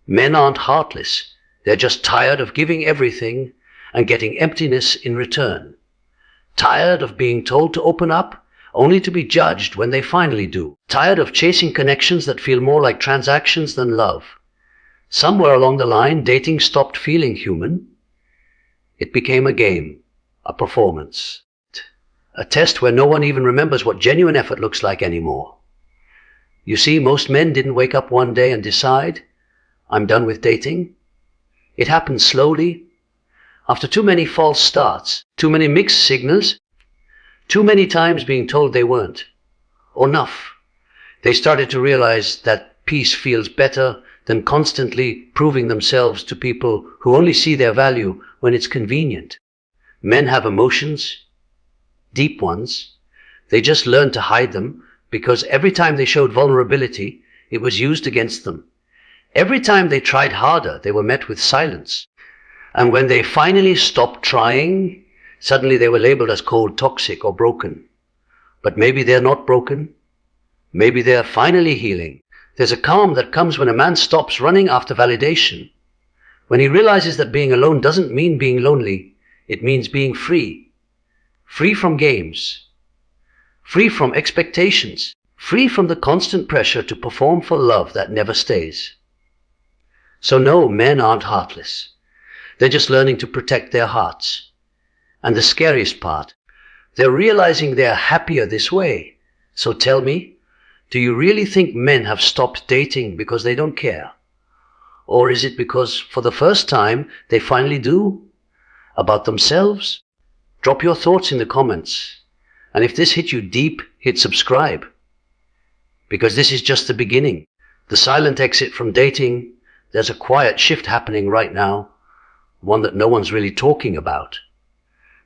Men aren't heartless. They're just tired of giving everything and getting emptiness in return. Tired of being told to open up, only to be judged when they finally do. Tired of chasing connections that feel more like transactions than love. Somewhere along the line, dating stopped feeling human. It became a game, a performance, a test where no one even remembers what genuine effort looks like anymore. You see, most men didn't wake up one day and decide, I'm done with dating. It happened slowly, after too many false starts, too many mixed signals, too many times being told they weren't. Enough. They started to realize that peace feels better than constantly proving themselves to people who only see their value when it's convenient. Men have emotions, deep ones. They just learned to hide them because every time they showed vulnerability, it was used against them. Every time they tried harder, they were met with silence. And when they finally stopped trying, suddenly they were labeled as cold, toxic, or broken. But maybe they're not broken. Maybe they're finally healing. There's a calm that comes when a man stops running after validation. When he realizes that being alone doesn't mean being lonely. It means being free. Free from games. Free from expectations. Free from the constant pressure to perform for love that never stays. So no, men aren't heartless. They're just learning to protect their hearts. And the scariest part, they're realizing they're happier this way. So tell me, do you really think men have stopped dating because they don't care? Or is it because for the first time they finally do? About themselves? Drop your thoughts in the comments. And if this hit you deep, hit subscribe. Because this is just the beginning. The silent exit from dating. There's a quiet shift happening right now. One that no one's really talking about.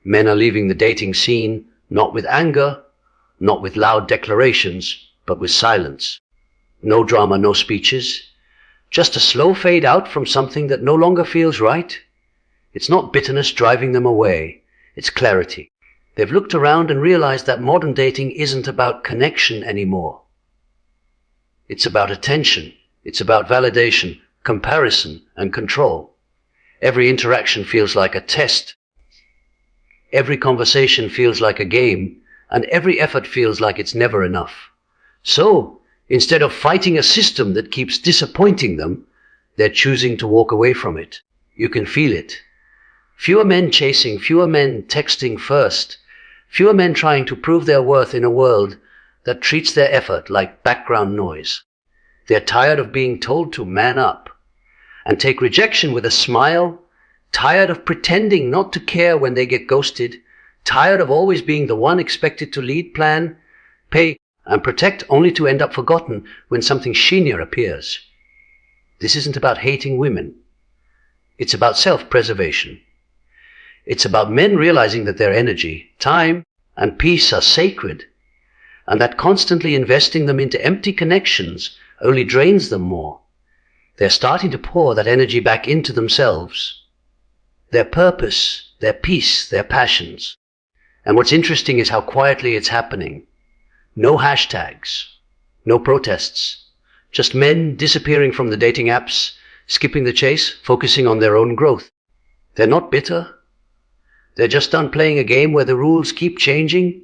Men are leaving the dating scene, not with anger, not with loud declarations, but with silence. No drama, no speeches. Just a slow fade out from something that no longer feels right. It's not bitterness driving them away. It's clarity. They've looked around and realized that modern dating isn't about connection anymore. It's about attention. It's about validation, comparison, and control. Every interaction feels like a test. Every conversation feels like a game, and every effort feels like it's never enough. So, instead of fighting a system that keeps disappointing them, they're choosing to walk away from it. You can feel it. Fewer men chasing, fewer men texting first, fewer men trying to prove their worth in a world that treats their effort like background noise. They're tired of being told to man up and take rejection with a smile, tired of pretending not to care when they get ghosted, tired of always being the one expected to lead, plan, pay, and protect only to end up forgotten when something sheenier appears. This isn't about hating women. It's about self-preservation. It's about men realizing that their energy, time, and peace are sacred, and that constantly investing them into empty connections only drains them more. They're starting to pour that energy back into themselves, their purpose, their peace, their passions. And what's interesting is how quietly it's happening. No hashtags, no protests, just men disappearing from the dating apps, skipping the chase, focusing on their own growth. They're not bitter. They're just done playing a game where the rules keep changing.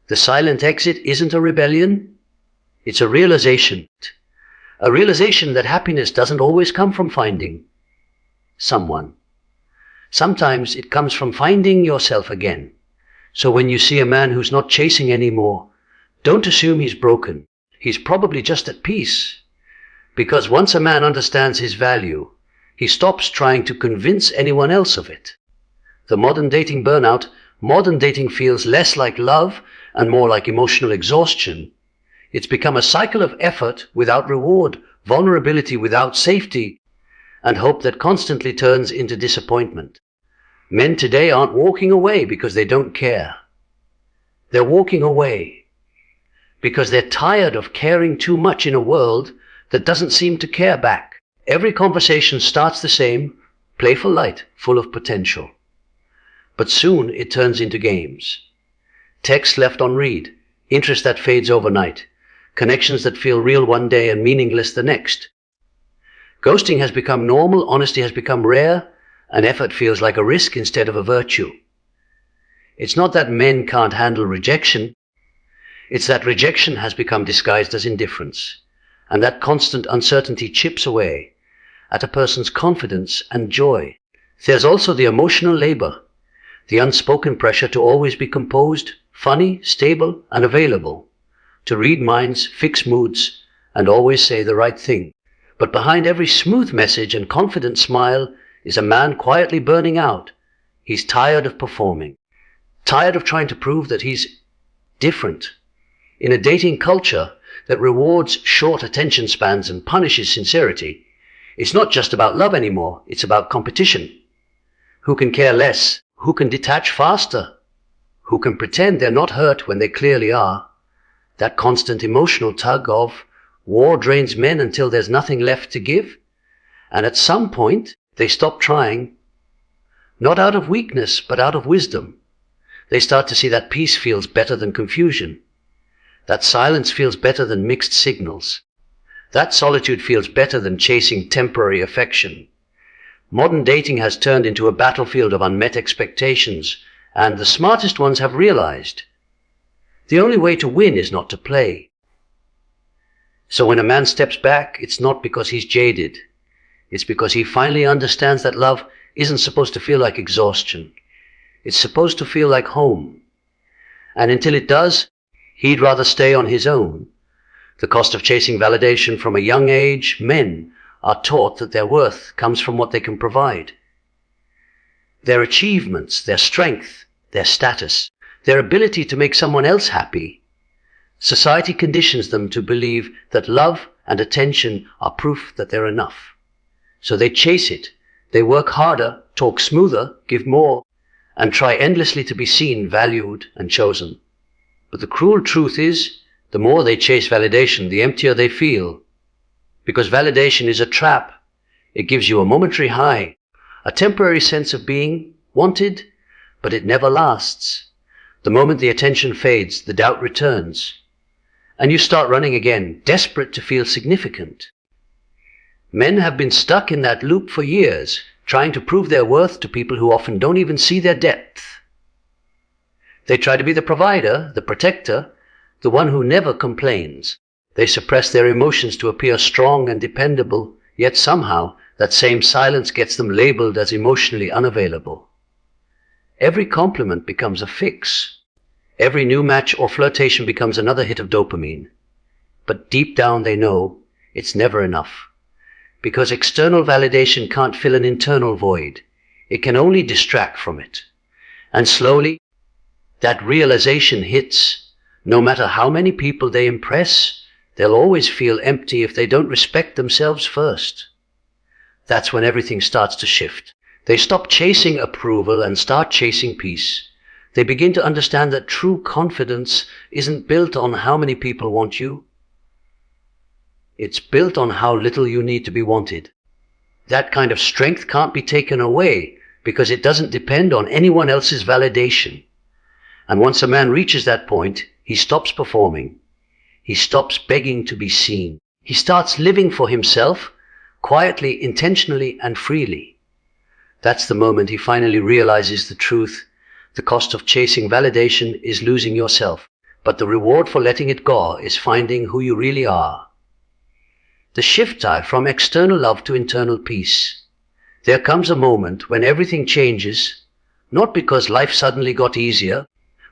The silent exit isn't a rebellion. It's a realization. A realization that happiness doesn't always come from finding someone. Sometimes it comes from finding yourself again. So when you see a man who's not chasing anymore, don't assume he's broken. He's probably just at peace. Because once a man understands his value, he stops trying to convince anyone else of it. The modern dating burnout, modern dating feels less like love and more like emotional exhaustion. It's become a cycle of effort without reward, vulnerability without safety, and hope that constantly turns into disappointment. Men today aren't walking away because they don't care. They're walking away because they're tired of caring too much in a world that doesn't seem to care back. Every conversation starts the same, playful light, full of potential. But soon it turns into games. Text left on read, interest that fades overnight, connections that feel real one day and meaningless the next. Ghosting has become normal, honesty has become rare, and effort feels like a risk instead of a virtue. It's not that men can't handle rejection, it's that rejection has become disguised as indifference, and that constant uncertainty chips away at a person's confidence and joy. There's also the emotional labor, the unspoken pressure to always be composed, funny, stable, and available, to read minds, fix moods, and always say the right thing. But behind every smooth message and confident smile is a man quietly burning out. He's tired of performing, tired of trying to prove that he's different. In a dating culture that rewards short attention spans and punishes sincerity, it's not just about love anymore, it's about competition. Who can care less? Who can detach faster? Who can pretend they're not hurt when they clearly are? That constant emotional tug of war drains men until there's nothing left to give. And at some point, they stop trying, not out of weakness, but out of wisdom. They start to see that peace feels better than confusion. That silence feels better than mixed signals. That solitude feels better than chasing temporary affection. Modern dating has turned into a battlefield of unmet expectations, and the smartest ones have realized the only way to win is not to play. So when a man steps back, it's not because he's jaded. It's because he finally understands that love isn't supposed to feel like exhaustion. It's supposed to feel like home. And until it does, he'd rather stay on his own. The cost of chasing validation from a young age, men are taught that their worth comes from what they can provide. Their achievements, their strength, their status, their ability to make someone else happy. Society conditions them to believe that love and attention are proof that they're enough. So they chase it. They work harder, talk smoother, give more, and try endlessly to be seen, valued, and chosen. But the cruel truth is, the more they chase validation, the emptier they feel. Because validation is a trap. It gives you a momentary high, a temporary sense of being wanted, but it never lasts. The moment the attention fades, the doubt returns. And you start running again, desperate to feel significant. Men have been stuck in that loop for years, trying to prove their worth to people who often don't even see their depth. They try to be the provider, the protector, the one who never complains. They suppress their emotions to appear strong and dependable, yet somehow that same silence gets them labeled as emotionally unavailable. Every compliment becomes a fix. Every new match or flirtation becomes another hit of dopamine. But deep down they know it's never enough. Because external validation can't fill an internal void. It can only distract from it. And slowly, that realization hits. No matter how many people they impress, they'll always feel empty if they don't respect themselves first. That's when everything starts to shift. They stop chasing approval and start chasing peace. They begin to understand that true confidence isn't built on how many people want you. It's built on how little you need to be wanted. That kind of strength can't be taken away because it doesn't depend on anyone else's validation. And once a man reaches that point, he stops performing. He stops begging to be seen. He starts living for himself, quietly, intentionally, and freely. That's the moment he finally realizes the truth. The cost of chasing validation is losing yourself, but the reward for letting it go is finding who you really are. The shift time from external love to internal peace. There comes a moment when everything changes, not because life suddenly got easier,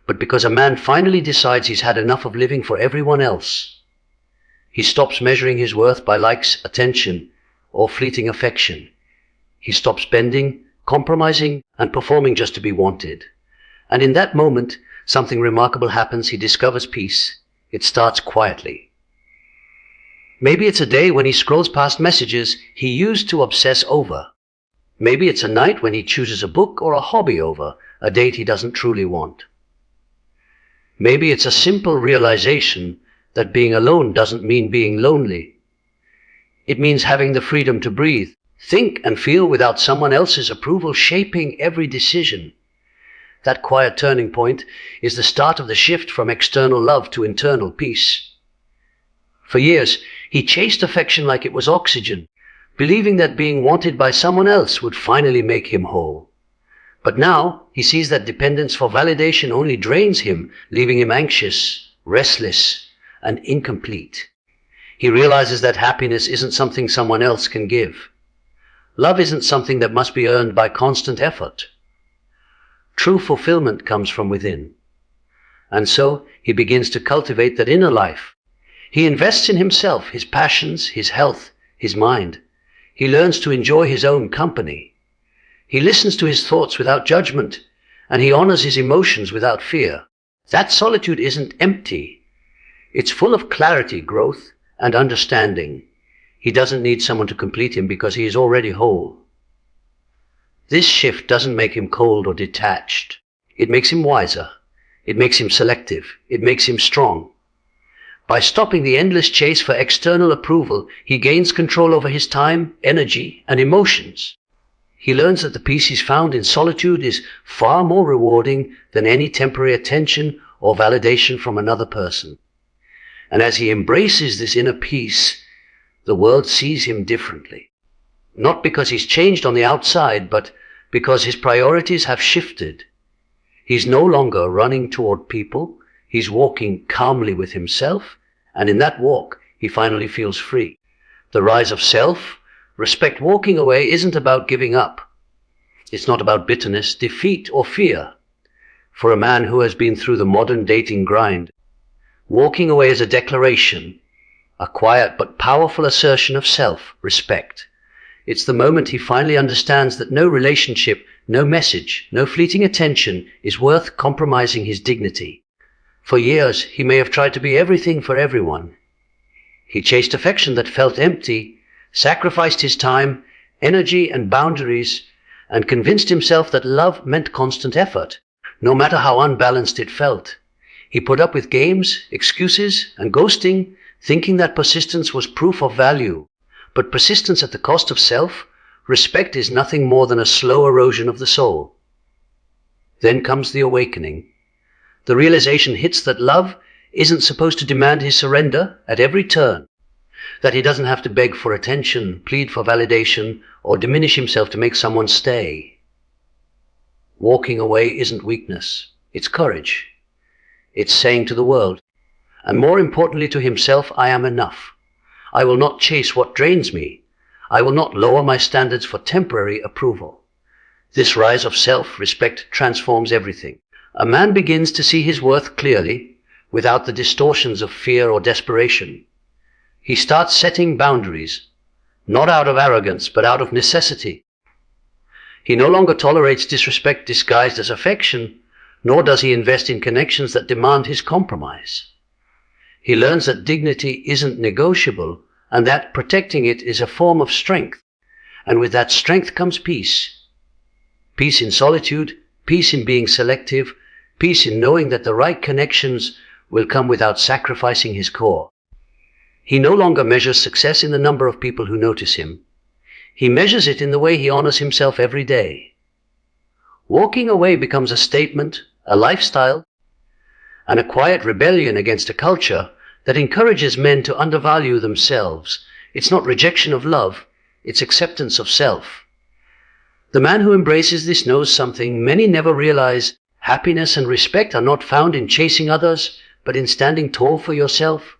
but because a man finally decides he's had enough of living for everyone else. He stops measuring his worth by likes, attention, or fleeting affection. He stops bending, compromising, and performing just to be wanted. And in that moment, something remarkable happens. He discovers peace. It starts quietly. Maybe it's a day when he scrolls past messages he used to obsess over. Maybe it's a night when he chooses a book or a hobby over a date he doesn't truly want. Maybe it's a simple realization that being alone doesn't mean being lonely. It means having the freedom to breathe, think and feel without someone else's approval shaping every decision. That quiet turning point is the start of the shift from external love to internal peace. For years, he chased affection like it was oxygen, believing that being wanted by someone else would finally make him whole. But now he sees that dependence for validation only drains him, leaving him anxious, restless, and incomplete. He realizes that happiness isn't something someone else can give. Love isn't something that must be earned by constant effort. True fulfillment comes from within. And so he begins to cultivate that inner life. He invests in himself, his passions, his health, his mind. He learns to enjoy his own company. He listens to his thoughts without judgment, and he honors his emotions without fear. That solitude isn't empty. It's full of clarity, growth, and understanding. He doesn't need someone to complete him because he is already whole. This shift doesn't make him cold or detached. It makes him wiser. It makes him selective. It makes him strong. By stopping the endless chase for external approval, he gains control over his time, energy, and emotions. He learns that the peace he's found in solitude is far more rewarding than any temporary attention or validation from another person. And as he embraces this inner peace, the world sees him differently. Not because he's changed on the outside, but because his priorities have shifted. He's no longer running toward people. He's walking calmly with himself, and in that walk, he finally feels free. The rise of self-respect walking away isn't about giving up. It's not about bitterness, defeat, or fear. For a man who has been through the modern dating grind, walking away is a declaration, a quiet but powerful assertion of self-respect. It's the moment he finally understands that no relationship, no message, no fleeting attention is worth compromising his dignity. For years, he may have tried to be everything for everyone. He chased affection that felt empty, sacrificed his time, energy, and boundaries, and convinced himself that love meant constant effort, no matter how unbalanced it felt. He put up with games, excuses, and ghosting, thinking that persistence was proof of value. But persistence at the cost of self-respect is nothing more than a slow erosion of the soul. Then comes the awakening. The realization hits that love isn't supposed to demand his surrender at every turn, that he doesn't have to beg for attention, plead for validation, or diminish himself to make someone stay. Walking away isn't weakness, it's courage. It's saying to the world, and more importantly to himself, I am enough. I will not chase what drains me. I will not lower my standards for temporary approval. This rise of self-respect transforms everything. A man begins to see his worth clearly, without the distortions of fear or desperation. He starts setting boundaries, not out of arrogance, but out of necessity. He no longer tolerates disrespect disguised as affection, nor does he invest in connections that demand his compromise. He learns that dignity isn't negotiable, and that protecting it is a form of strength. And with that strength comes peace. Peace in solitude, peace in being selective, peace in knowing that the right connections will come without sacrificing his core. He no longer measures success in the number of people who notice him. He measures it in the way he honors himself every day. Walking away becomes a statement, a lifestyle, and a quiet rebellion against a culture that encourages men to undervalue themselves. It's not rejection of love, it's acceptance of self. The man who embraces this knows something many never realize. Happiness and respect are not found in chasing others, but in standing tall for yourself.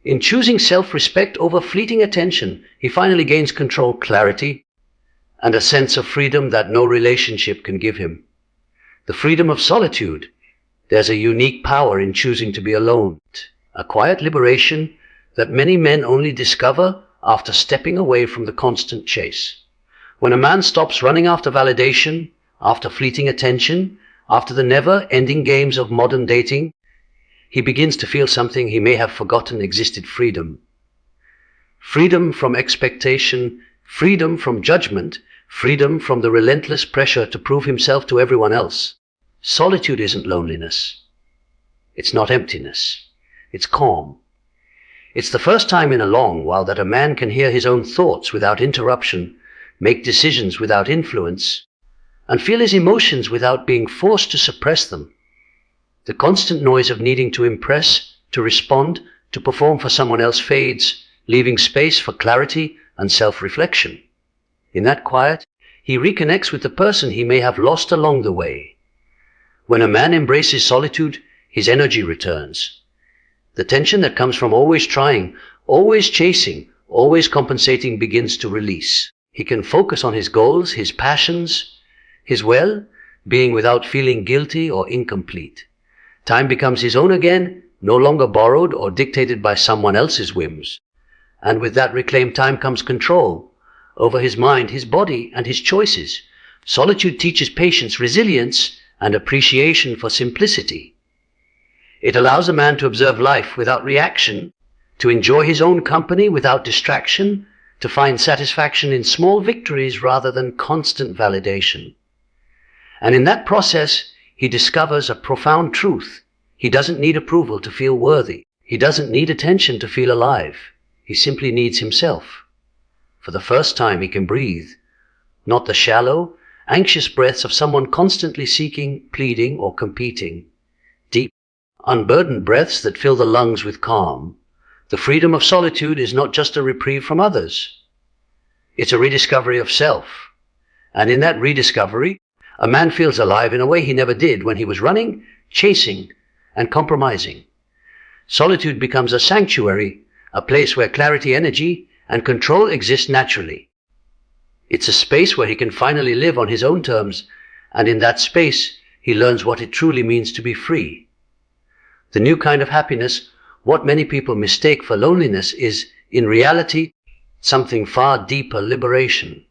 In choosing self-respect over fleeting attention, he finally gains control, clarity, and a sense of freedom that no relationship can give him. The freedom of solitude. There's a unique power in choosing to be alone, a quiet liberation that many men only discover after stepping away from the constant chase. When a man stops running after validation, after fleeting attention, after the never-ending games of modern dating, he begins to feel something he may have forgotten existed: freedom. Freedom from expectation, freedom from judgment, freedom from the relentless pressure to prove himself to everyone else. Solitude isn't loneliness. It's not emptiness. It's calm. It's the first time in a long while that a man can hear his own thoughts without interruption, make decisions without influence, and feel his emotions without being forced to suppress them. The constant noise of needing to impress, to respond, to perform for someone else fades, leaving space for clarity and self-reflection. In that quiet, he reconnects with the person he may have lost along the way. When a man embraces solitude, his energy returns. The tension that comes from always trying, always chasing, always compensating begins to release. He can focus on his goals, his passions, his well-being without feeling guilty or incomplete. Time becomes his own again, no longer borrowed or dictated by someone else's whims. And with that reclaimed time comes control over his mind, his body, and his choices. Solitude teaches patience, resilience, and appreciation for simplicity. It allows a man to observe life without reaction, to enjoy his own company without distraction, to find satisfaction in small victories rather than constant validation. And in that process, he discovers a profound truth. He doesn't need approval to feel worthy. He doesn't need attention to feel alive. He simply needs himself. For the first time, he can breathe, not the shallow, anxious breaths of someone constantly seeking, pleading, or competing. Deep, unburdened breaths that fill the lungs with calm. The freedom of solitude is not just a reprieve from others. It's a rediscovery of self. And in that rediscovery, a man feels alive in a way he never did when he was running, chasing, and compromising. Solitude becomes a sanctuary, a place where clarity, energy, and control exist naturally. It's a space where he can finally live on his own terms, and in that space, he learns what it truly means to be free. The new kind of happiness, what many people mistake for loneliness, is, in reality, something far deeper: liberation.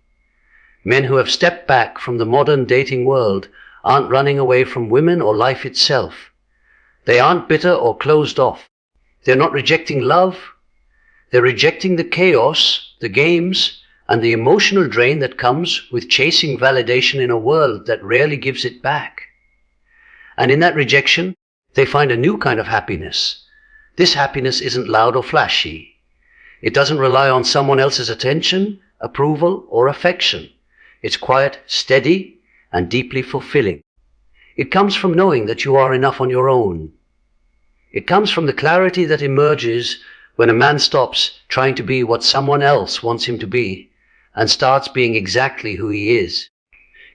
Men who have stepped back from the modern dating world aren't running away from women or life itself. They aren't bitter or closed off. They're not rejecting love. They're rejecting the chaos, the games, and the emotional drain that comes with chasing validation in a world that rarely gives it back. And in that rejection, they find a new kind of happiness. This happiness isn't loud or flashy. It doesn't rely on someone else's attention, approval, or affection. It's quiet, steady, and deeply fulfilling. It comes from knowing that you are enough on your own. It comes from the clarity that emerges when a man stops trying to be what someone else wants him to be and starts being exactly who he is.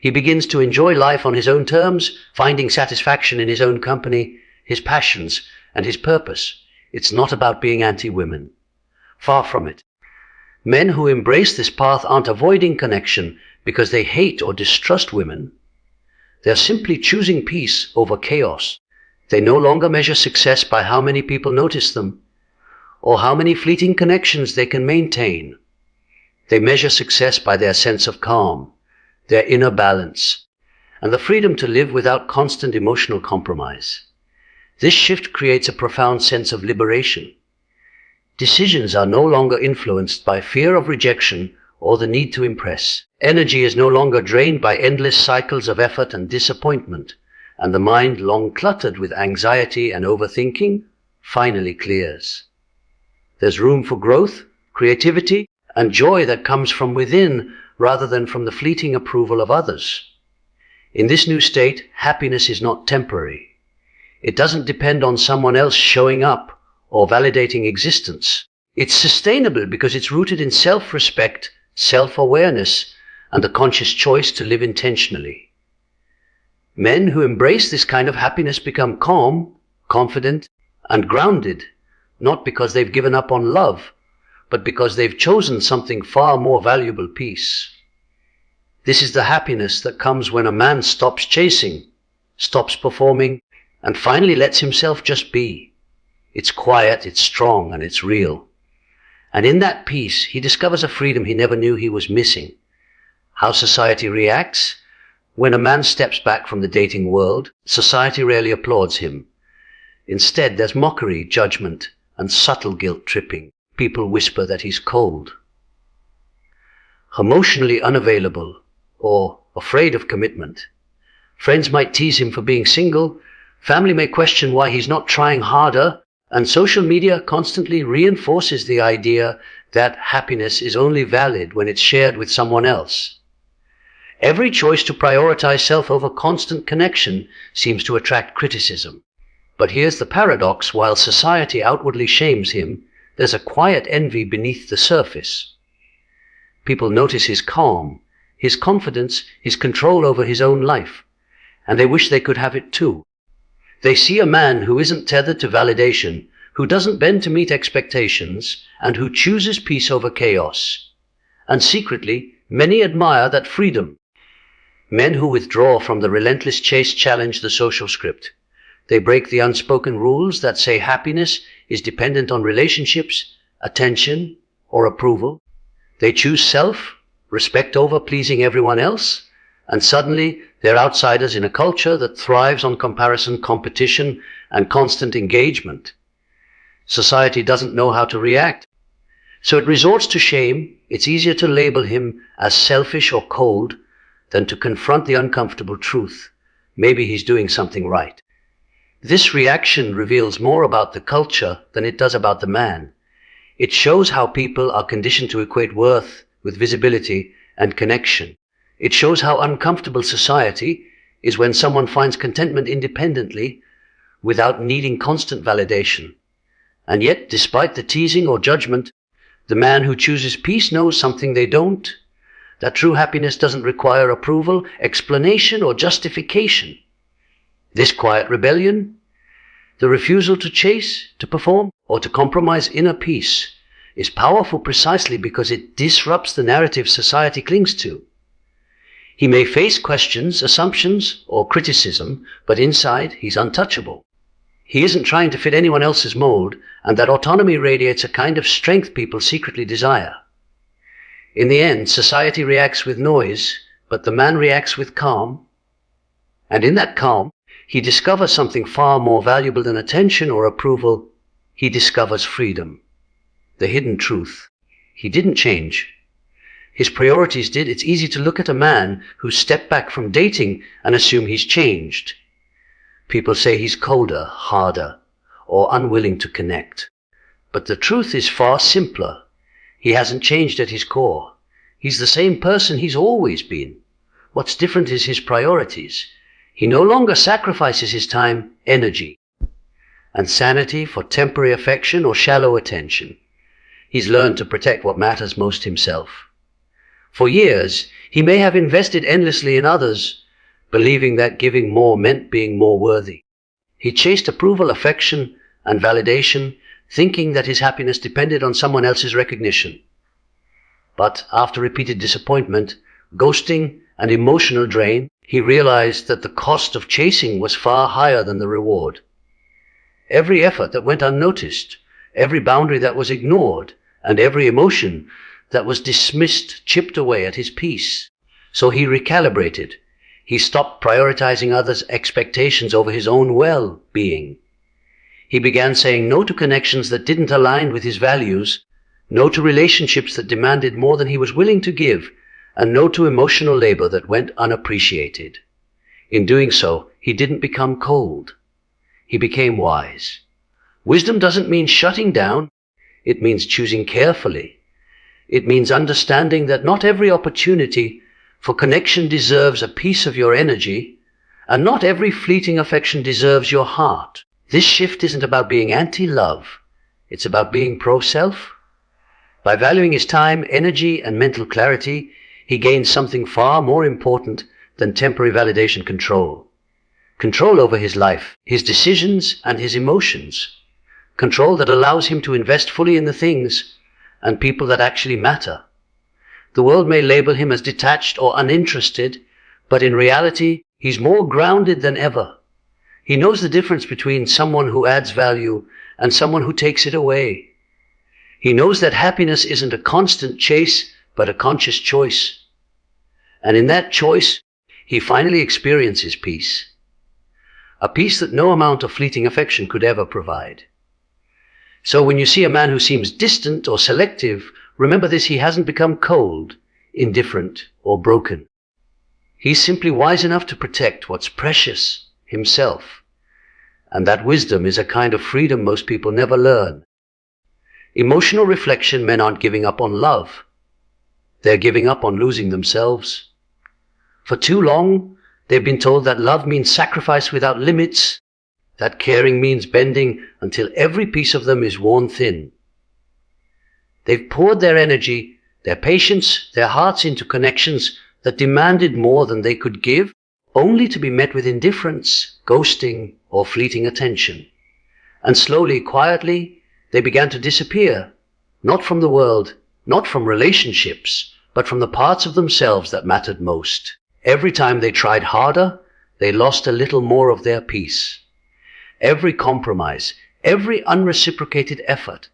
He begins to enjoy life on his own terms, finding satisfaction in his own company, his passions, and his purpose. It's not about being anti-women. Far from it. Men who embrace this path aren't avoiding connection because they hate or distrust women. They're simply choosing peace over chaos. They no longer measure success by how many people notice them or how many fleeting connections they can maintain. They measure success by their sense of calm, their inner balance, and the freedom to live without constant emotional compromise. This shift creates a profound sense of liberation. Decisions are no longer influenced by fear of rejection or the need to impress. Energy is no longer drained by endless cycles of effort and disappointment, and the mind, long cluttered with anxiety and overthinking, finally clears. There's room for growth, creativity, and joy that comes from within rather than from the fleeting approval of others. In this new state, happiness is not temporary. It doesn't depend on someone else showing up or validating existence. It's sustainable because it's rooted in self-respect, self-awareness, and a conscious choice to live intentionally. Men who embrace this kind of happiness become calm, confident, and grounded, not because they've given up on love, but because they've chosen something far more valuable: peace. This is the happiness that comes when a man stops chasing, stops performing, and finally lets himself just be. It's quiet, it's strong, and it's real. And in that peace, he discovers a freedom he never knew he was missing. How society reacts? When a man steps back from the dating world, society rarely applauds him. Instead, there's mockery, judgment, and subtle guilt-tripping. People whisper that he's cold, emotionally unavailable, or afraid of commitment. Friends might tease him for being single, family may question why he's not trying harder, and social media constantly reinforces the idea that happiness is only valid when it's shared with someone else. Every choice to prioritize self over constant connection seems to attract criticism. But here's the paradox: while society outwardly shames him, there's a quiet envy beneath the surface. People notice his calm, his confidence, his control over his own life, and they wish they could have it too. They see a man who isn't tethered to validation, who doesn't bend to meet expectations, and who chooses peace over chaos. And secretly, many admire that freedom. Men who withdraw from the relentless chase challenge the social script. They break the unspoken rules that say happiness is dependent on relationships, attention, or approval. They choose self, respect over pleasing everyone else, and suddenly they're outsiders in a culture that thrives on comparison, competition, and constant engagement. Society doesn't know how to react, so it resorts to shame. It's easier to label him as selfish or cold than to confront the uncomfortable truth. Maybe he's doing something right. This reaction reveals more about the culture than it does about the man. It shows how people are conditioned to equate worth with visibility and connection. It shows how uncomfortable society is when someone finds contentment independently without needing constant validation. And yet, despite the teasing or judgment, the man who chooses peace knows something they don't, that true happiness doesn't require approval, explanation, or justification. This quiet rebellion, the refusal to chase, to perform, or to compromise inner peace, is powerful precisely because it disrupts the narrative society clings to. He may face questions, assumptions, or criticism, but inside he's untouchable. He isn't trying to fit anyone else's mold, and that autonomy radiates a kind of strength people secretly desire. In the end, society reacts with noise, but the man reacts with calm. And in that calm, he discovers something far more valuable than attention or approval. He discovers freedom, the hidden truth. He didn't change. His priorities did. It's easy to look at a man who stepped back from dating and assume he's changed. People say he's colder, harder, or unwilling to connect. But the truth is far simpler. He hasn't changed at his core. He's the same person he's always been. What's different is his priorities. He no longer sacrifices his time, energy, and sanity for temporary affection or shallow attention. He's learned to protect what matters most himself. For years, he may have invested endlessly in others, believing that giving more meant being more worthy. He chased approval, affection, and validation, thinking that his happiness depended on someone else's recognition. But after repeated disappointment, ghosting, and emotional drain, he realized that the cost of chasing was far higher than the reward. Every effort that went unnoticed, every boundary that was ignored, and every emotion that was dismissed chipped away at his peace. So he recalibrated. He stopped prioritizing others' expectations over his own well-being. He began saying no to connections that didn't align with his values, no to relationships that demanded more than he was willing to give, and no to emotional labor that went unappreciated. In doing so, he didn't become cold. He became wise. Wisdom doesn't mean shutting down. It means choosing carefully. It means understanding that not every opportunity for connection deserves a piece of your energy, and not every fleeting affection deserves your heart. This shift isn't about being anti-love. It's about being pro-self. By valuing his time, energy, and mental clarity, he gains something far more important than temporary validation: control. Control over his life, his decisions, and his emotions. Control that allows him to invest fully in the things and people that actually matter. The world may label him as detached or uninterested, but in reality, he's more grounded than ever. He knows the difference between someone who adds value and someone who takes it away. He knows that happiness isn't a constant chase, but a conscious choice. And in that choice, he finally experiences peace. A peace that no amount of fleeting affection could ever provide. So when you see a man who seems distant or selective, remember this: he hasn't become cold, indifferent, or broken. He's simply wise enough to protect what's precious, himself. And that wisdom is a kind of freedom most people never learn. Emotional reflection: men aren't giving up on love. They're giving up on losing themselves. For too long, they've been told that love means sacrifice without limits, that caring means bending until every piece of them is worn thin. They've poured their energy, their patience, their hearts into connections that demanded more than they could give, only to be met with indifference, ghosting, or fleeting attention. And slowly, quietly, they began to disappear, not from the world, not from relationships, but from the parts of themselves that mattered most. Every time they tried harder, they lost a little more of their peace. Every compromise, every unreciprocated effort,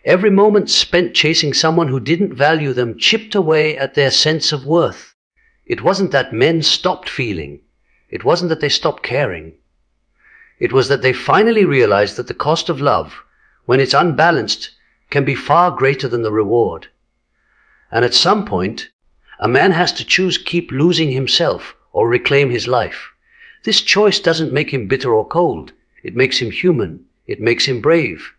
every moment spent chasing someone who didn't value them chipped away at their sense of worth. It wasn't that men stopped feeling. It wasn't that they stopped caring. It was that they finally realized that the cost of love, when it's unbalanced, can be far greater than the reward. And at some point, a man has to choose keep losing himself or reclaim his life. This choice doesn't make him bitter or cold. It makes him human. It makes him brave.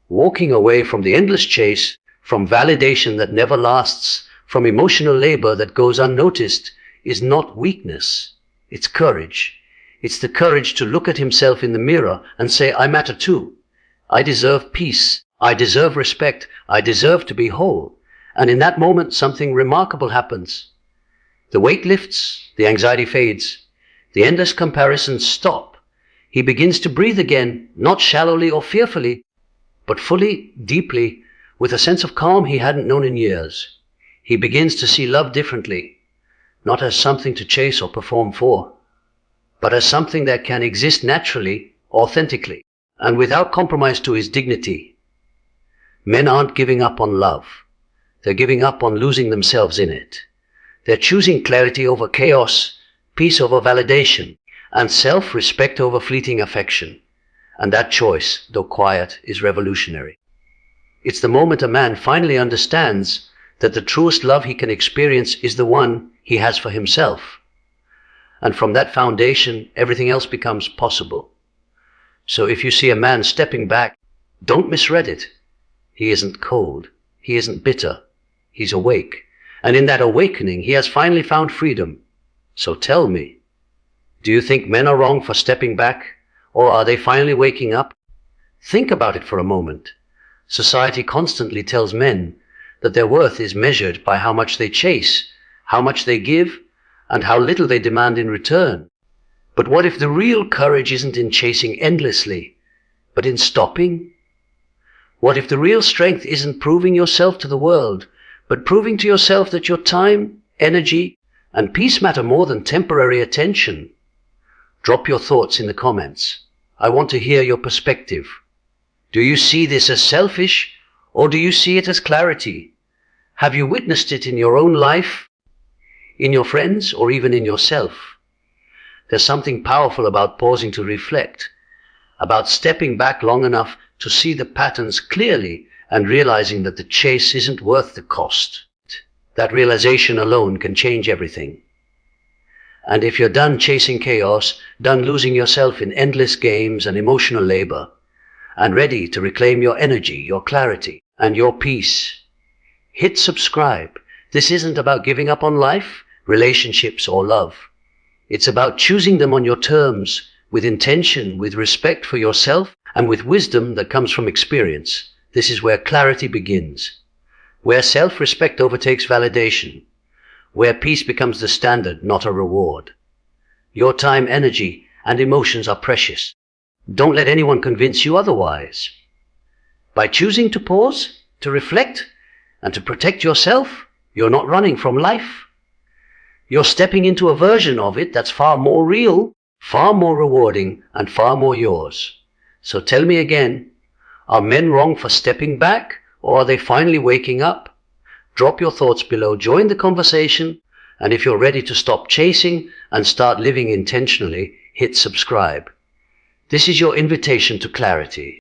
Walking away from the endless chase, from validation that never lasts, from emotional labor that goes unnoticed, is not weakness. It's courage. It's the courage to look at himself in the mirror and say, I matter too. I deserve peace. I deserve respect. I deserve to be whole. And in that moment, something remarkable happens. The weight lifts, the anxiety fades, the endless comparisons stop. He begins to breathe again, not shallowly or fearfully, but fully, deeply, with a sense of calm he hadn't known in years. He begins to see love differently, not as something to chase or perform for, but as something that can exist naturally, authentically, and without compromise to his dignity. Men aren't giving up on love. They're giving up on losing themselves in it. They're choosing clarity over chaos, peace over validation, and self-respect over fleeting affection. And that choice, though quiet, is revolutionary. It's the moment a man finally understands that the truest love he can experience is the one he has for himself. And from that foundation, everything else becomes possible. So if you see a man stepping back, don't misread it. He isn't cold. He isn't bitter. He's awake. And in that awakening, he has finally found freedom. So tell me, do you think men are wrong for stepping back? Or are they finally waking up? Think about it for a moment. Society constantly tells men that their worth is measured by how much they chase, how much they give, and how little they demand in return. But what if the real courage isn't in chasing endlessly, but in stopping? What if the real strength isn't proving yourself to the world, but proving to yourself that your time, energy, and peace matter more than temporary attention? Drop your thoughts in the comments. I want to hear your perspective. Do you see this as selfish, or do you see it as clarity? Have you witnessed it in your own life, in your friends, or even in yourself? There's something powerful about pausing to reflect, about stepping back long enough to see the patterns clearly and realizing that the chase isn't worth the cost. That realization alone can change everything. And if you're done chasing chaos, done losing yourself in endless games and emotional labor, and ready to reclaim your energy, your clarity, and your peace, hit subscribe. This isn't about giving up on life, relationships, or love. It's about choosing them on your terms, with intention, with respect for yourself, and with wisdom that comes from experience. This is where clarity begins, where self-respect overtakes validation, where peace becomes the standard, not a reward. Your time, energy, and emotions are precious. Don't let anyone convince you otherwise. By choosing to pause, to reflect, and to protect yourself, you're not running from life. You're stepping into a version of it that's far more real, far more rewarding, and far more yours. So tell me again, are men wrong for stepping back, or are they finally waking up? Drop your thoughts below, join the conversation, and if you're ready to stop chasing and start living intentionally, hit subscribe. This is your invitation to clarity.